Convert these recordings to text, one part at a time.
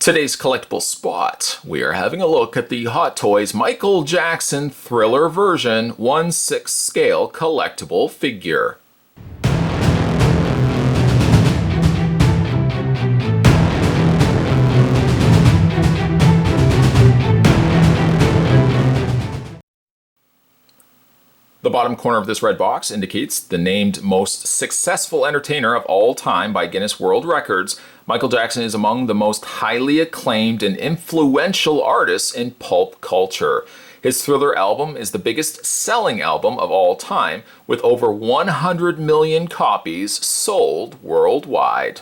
Today's collectible spot, we are having a look at the Hot Toys Michael Jackson Thriller version 1/6 scale collectible figure. The bottom corner of this red box indicates the named most successful entertainer of all time by Guinness World Records. Michael Jackson is among the most highly acclaimed and influential artists in pulp culture. His Thriller album is the biggest selling album of all time, with over 100 million copies sold worldwide.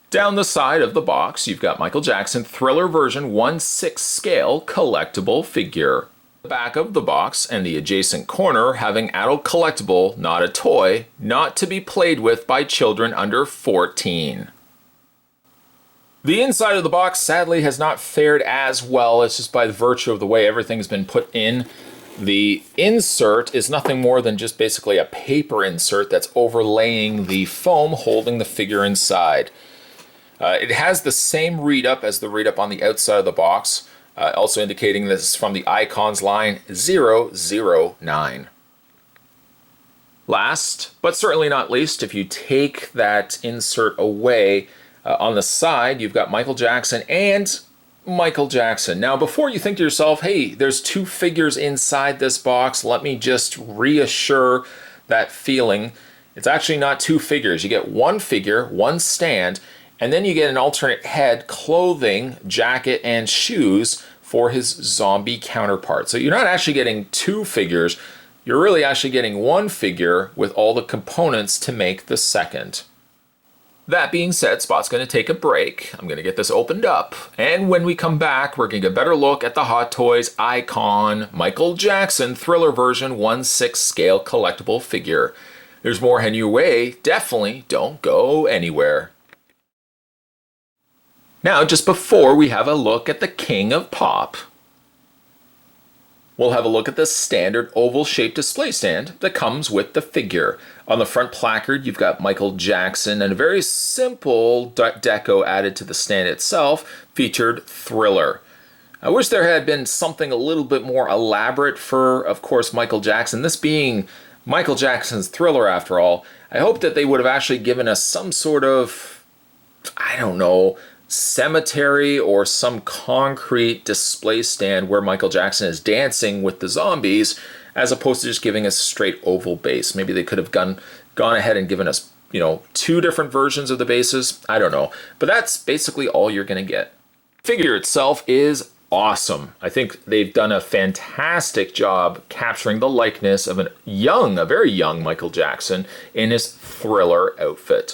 Down the side of the box, you've got Michael Jackson Thriller version 1/6 scale collectible figure. The back of the box and the adjacent corner having adult collectible, not a toy, not to be played with by children under 14. The inside of the box sadly has not fared as well. It's just by virtue of the way everything's been put in. The insert is nothing more than just basically a paper insert that's overlaying the foam holding the figure inside. It has the same read up as the read up on the outside of the box. Also indicating this is from the Icons line 009. Last, but certainly not least, if you take that insert away, on the side you've got Michael Jackson and Michael Jackson. Now before you think to yourself, hey, there's two figures inside this box, let me just reassure that feeling. It's actually not two figures. You get one figure, one stand, and then you get an alternate head, clothing, jacket, and shoes for his zombie counterpart. So you're not actually getting two figures, you're really actually getting one figure with all the components to make the second. That being said, Spot's going to take a break. I'm going to get this opened up. And when we come back, we're going to get a better look at the Hot Toys Icon Michael Jackson Thriller version 1/6 scale collectible figure. There's more heading your way. Definitely don't go anywhere. Now, just before we have a look at the King of Pop, we'll have a look at the standard oval-shaped display stand that comes with the figure. On the front placard, you've got Michael Jackson, and a very simple deco added to the stand itself, featured Thriller. I wish there had been something a little bit more elaborate for, of course, Michael Jackson. This being Michael Jackson's Thriller, after all, I hope that they would have actually given us some sort of, I don't know, cemetery or some concrete display stand where Michael Jackson is dancing with the zombies, as opposed to just giving us a straight oval base. Maybe they could have gone ahead and given us, two different versions of the bases. I don't know. But that's basically all you're going to get. The figure itself is awesome. I think they've done a fantastic job capturing the likeness of a very young Michael Jackson in his Thriller outfit.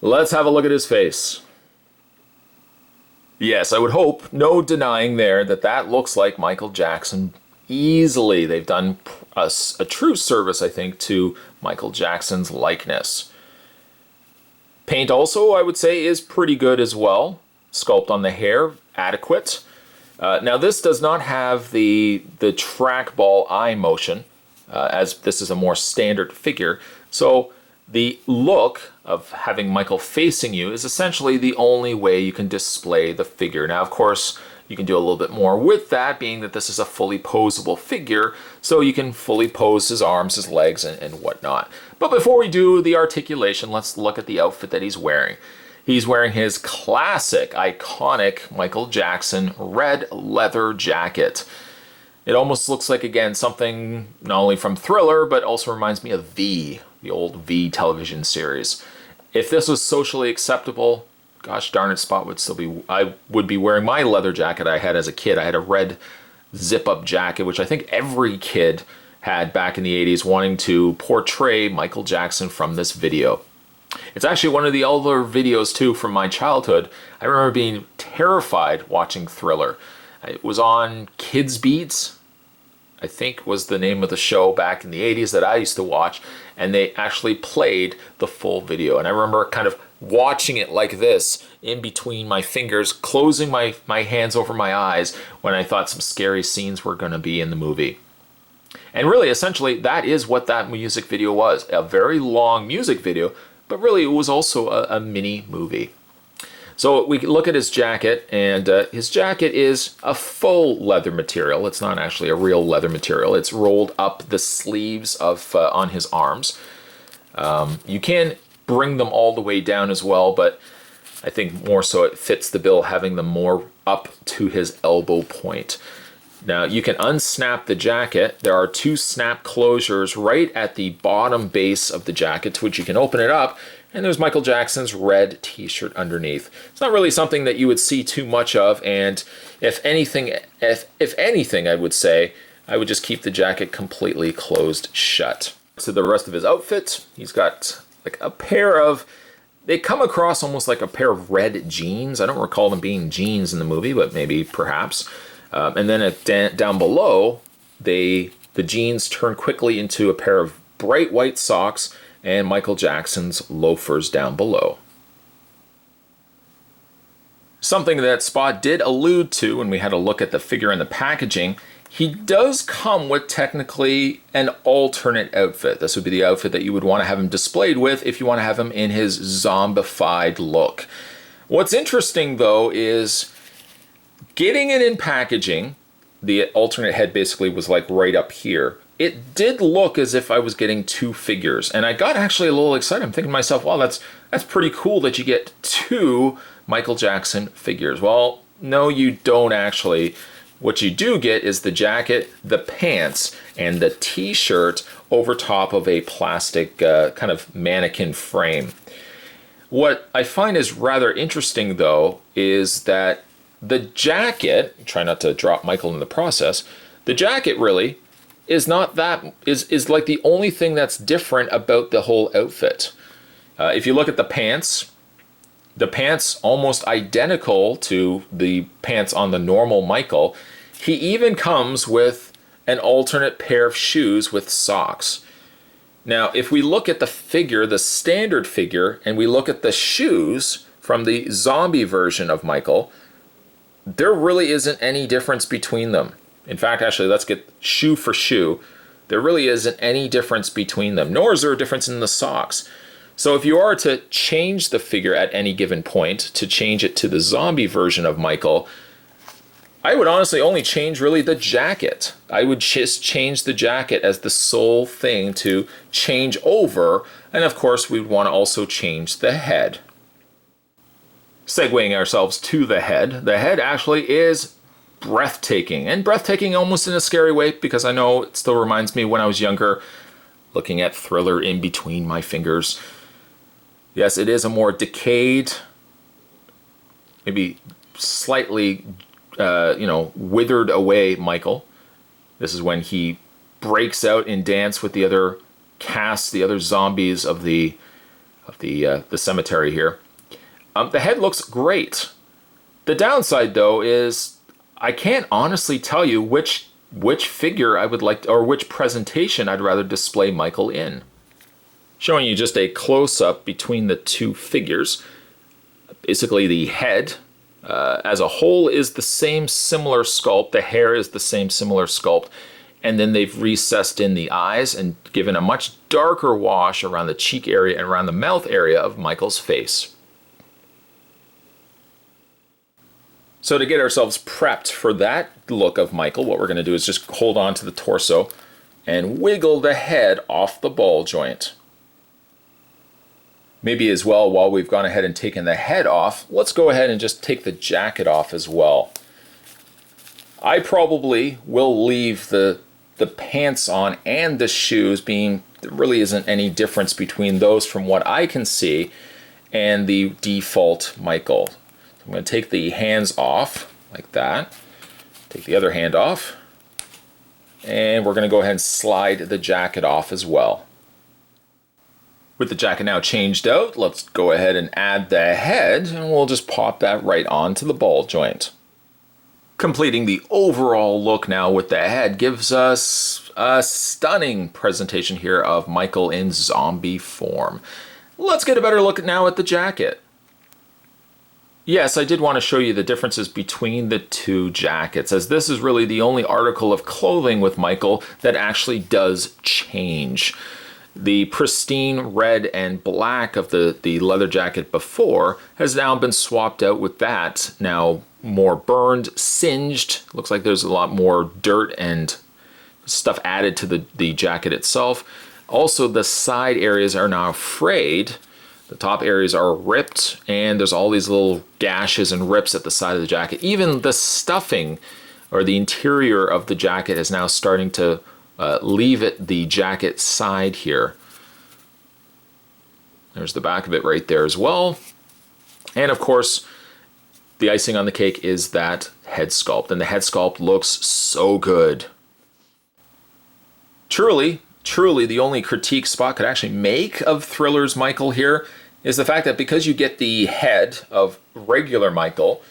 Let's have a look at his face. Yes, I would hope, no denying there, that looks like Michael Jackson easily. They've done a true service, I think, to Michael Jackson's likeness. Paint also, I would say, is pretty good as well. Sculpt on the hair, adequate. Now this does not have the trackball eye motion, as this is a more standard figure. So the look of having Michael facing you is essentially the only way you can display the figure. Now, of course, you can do a little bit more with that, being that this is a fully posable figure, so you can fully pose his arms, his legs, and whatnot. But before we do the articulation, let's look at the outfit that he's wearing. He's wearing his classic, iconic Michael Jackson red leather jacket. It almost looks like, again, something not only from Thriller, but also reminds me of V, the old V television series. If this was socially acceptable, gosh darn it, Spot would still be, I would be wearing my leather jacket I had as a kid. I had a red zip-up jacket, which I think every kid had back in the 80s, wanting to portray Michael Jackson from this video. It's actually one of the older videos, too, from my childhood. I remember being terrified watching Thriller. It was on Kids Beats, I think was the name of the show back in the 80s that I used to watch, and they actually played the full video. And I remember kind of watching it like this, in between my fingers, closing my hands over my eyes when I thought some scary scenes were going to be in the movie. And really, essentially, that is what that music video was. A very long music video, but really it was also a mini movie. So we look at his jacket, and his jacket is a faux leather material. It's not actually a real leather material. It's rolled up the sleeves of on his arms. You can bring them all the way down as well, but I think more so it fits the bill having them more up to his elbow point. Now you can unsnap the jacket. There are 2 snap closures right at the bottom base of the jacket to which you can open it up, and there's Michael Jackson's red t-shirt underneath. It's not really something that you would see too much of, and if anything, I would say, I would just keep the jacket completely closed shut. So the rest of his outfit, he's got like a pair of, they come across almost like a pair of red jeans. I don't recall them being jeans in the movie, but maybe perhaps. And then down below, the jeans turn quickly into a pair of bright white socks and Michael Jackson's loafers down below. Something that Spot did allude to when we had a look at the figure and the packaging, he does come with technically an alternate outfit. This would be the outfit that you would want to have him displayed with if you want to have him in his zombified look. What's interesting though is getting it in packaging, the alternate head basically was like right up here. It did look as if I was getting 2 figures, and I got actually a little excited. I'm thinking to myself, wow, that's pretty cool that you get 2 Michael Jackson figures. Well, no, you don't actually. What you do get is the jacket, the pants, and the t-shirt over top of a plastic kind of mannequin frame. What I find is rather interesting, though, is that the jacket, try not to drop Michael in the process, the jacket really is not that, is like the only thing that's different about the whole outfit. If you look at the pants almost identical to the pants on the normal Michael. He even comes with an alternate pair of shoes with socks. Now, if we look at the figure, the standard figure, and we look at the shoes from the zombie version of Michael, there really isn't any difference between them. In fact, actually, let's get shoe for shoe. There really isn't any difference between them, nor is there a difference in the socks. So if you are to change the figure at any given point, to change it to the zombie version of Michael, I would honestly only change really the jacket. I would just change the jacket as the sole thing to change over, and of course we'd want to also change the head. Segueing ourselves to the head actually is breathtaking, and breathtaking almost in a scary way, because I know it still reminds me when I was younger, looking at Thriller in between my fingers. Yes, it is a more decayed, maybe slightly, withered away Michael. This is when he breaks out in dance with the other cast, the other zombies of the cemetery here. The head looks great. The downside, though, is I can't honestly tell you which figure I would like, or which presentation I'd rather display Michael in. Showing you just a close-up between the 2 figures. Basically, the head as a whole is the same similar sculpt. The hair is the same similar sculpt. And then they've recessed in the eyes and given a much darker wash around the cheek area and around the mouth area of Michael's face. So to get ourselves prepped for that look of Michael, what we're going to do is just hold on to the torso and wiggle the head off the ball joint. Maybe as well, while we've gone ahead and taken the head off, let's go ahead and just take the jacket off as well. I probably will leave the pants on and the shoes being, there really isn't any difference between those from what I can see and the default Michael. I'm going to take the hands off like that, take the other hand off, and we're going to go ahead and slide the jacket off as well. With the jacket now changed out, let's go ahead and add the head, and we'll just pop that right onto the ball joint. Completing the overall look now with the head gives us a stunning presentation here of Michael in zombie form. Let's get a better look now at the jacket. Yes, I did want to show you the differences between the 2 jackets, as this is really the only article of clothing with Michael that actually does change. The pristine red and black of the leather jacket before has now been swapped out with that, now more burned, singed. Looks like there's a lot more dirt and stuff added to the jacket itself. Also, the side areas are now frayed. The top areas are ripped, and there's all these little gashes and rips at the side of the jacket. Even the stuffing or the interior of the jacket is now starting to leave it the jacket side here. There's the back of it right there as well. And of course, the icing on the cake is that head sculpt, and the head sculpt looks so good. Truly, the only critique Spot could actually make of Thriller's Michael here is the fact that because you get the head of regular Michael,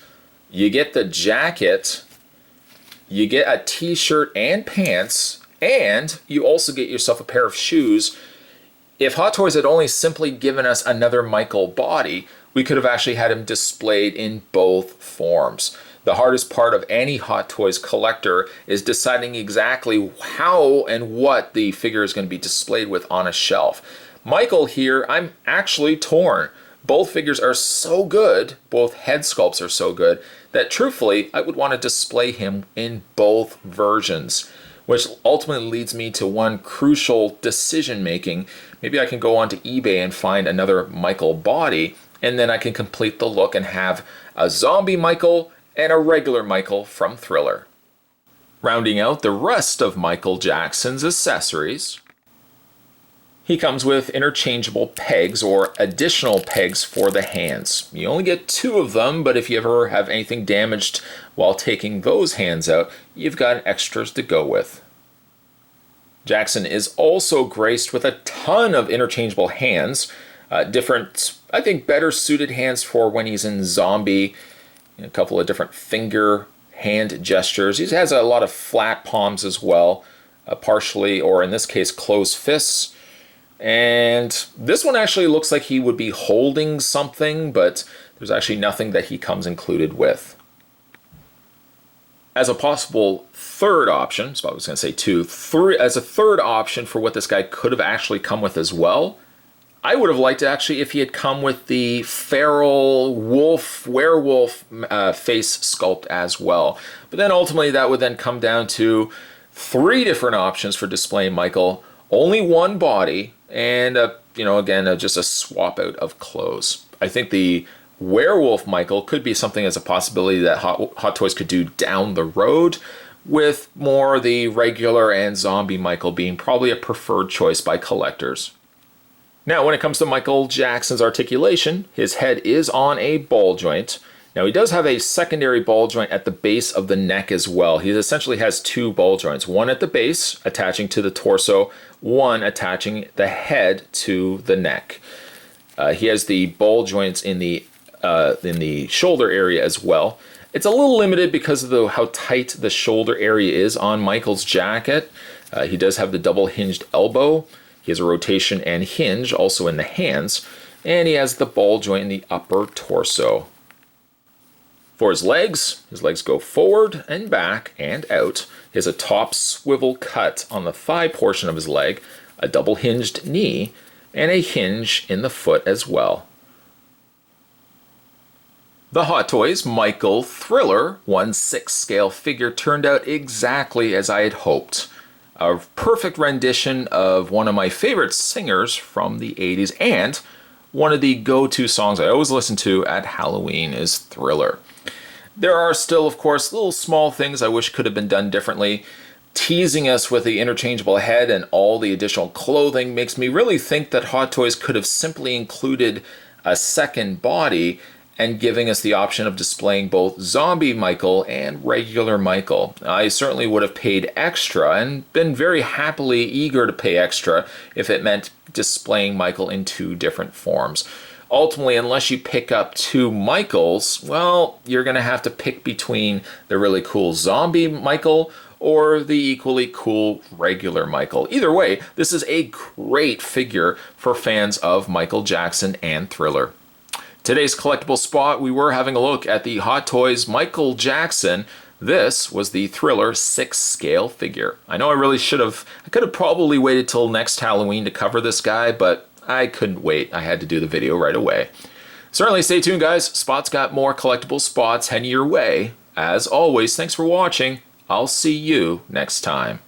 you get the jacket, you get a t-shirt and pants, and you also get yourself a pair of shoes. If Hot Toys had only simply given us another Michael body, we could have actually had him displayed in both forms. The hardest part of any Hot Toys collector is deciding exactly how and what the figure is going to be displayed with on a shelf. Michael here, I'm actually torn. Both figures are so good, both head sculpts are so good, that truthfully, I would want to display him in both versions, which ultimately leads me to one crucial decision making. Maybe I can go onto eBay and find another Michael body, and then I can complete the look and have a zombie Michael and a regular Michael from Thriller. Rounding out the rest of Michael Jackson's accessories, he comes with interchangeable pegs or additional pegs for the hands. You only get 2 of them, but if you ever have anything damaged while taking those hands out, you've got extras to go with. Jackson is also graced with a ton of interchangeable hands, different, I think, better suited hands for when he's in zombie, a couple of different finger hand gestures. He has a lot of flat palms as well, partially, or in this case, closed fists. And this one actually looks like he would be holding something, but there's actually nothing that he comes included with. As a possible third option, so I was going to say 2, 3, as a third option for what this guy could have actually come with as well, I would have liked it actually if he had come with the feral werewolf face sculpt as well. But then ultimately that would then come down to 3 different options for displaying Michael, only one body, and again, just a swap out of clothes. I think the werewolf Michael could be something as a possibility that Hot Toys could do down the road, with more the regular and zombie Michael being probably a preferred choice by collectors. Now, when it comes to Michael Jackson's articulation, his head is on a ball joint. Now, he does have a secondary ball joint at the base of the neck as well. He essentially has 2 ball joints, one at the base attaching to the torso, one attaching the head to the neck. He has the ball joints in the shoulder area as well. It's a little limited because of how tight the shoulder area is on Michael's jacket. He does have the double hinged elbow. He has a rotation and hinge also in the hands, and he has the ball joint in the upper torso. For his legs go forward and back and out. He has a top swivel cut on the thigh portion of his leg, a double hinged knee, and a hinge in the foot as well. The Hot Toys Michael Thriller 1/6 scale figure turned out exactly as I had hoped. A perfect rendition of one of my favorite singers from the 80s, and one of the go-to songs I always listen to at Halloween is Thriller. There are still, of course, little small things I wish could have been done differently. Teasing us with the interchangeable head and all the additional clothing makes me really think that Hot Toys could have simply included a second body and giving us the option of displaying both zombie Michael and regular Michael. I certainly would have paid extra and been very happily eager to pay extra if it meant displaying Michael in 2 different forms. Ultimately, unless you pick up 2 Michaels, well, you're going to have to pick between the really cool zombie Michael or the equally cool regular Michael. Either way, this is a great figure for fans of Michael Jackson and Thriller. Today's collectible spot, we were having a look at the Hot Toys Michael Jackson This was the Thriller 6 scale figure. I know I could have probably waited till next Halloween to cover this guy, but I couldn't wait. I had to do the video right away. Certainly stay tuned, guys. Spot's got more collectible spots heading your way. As always, thanks for watching. I'll see you next time.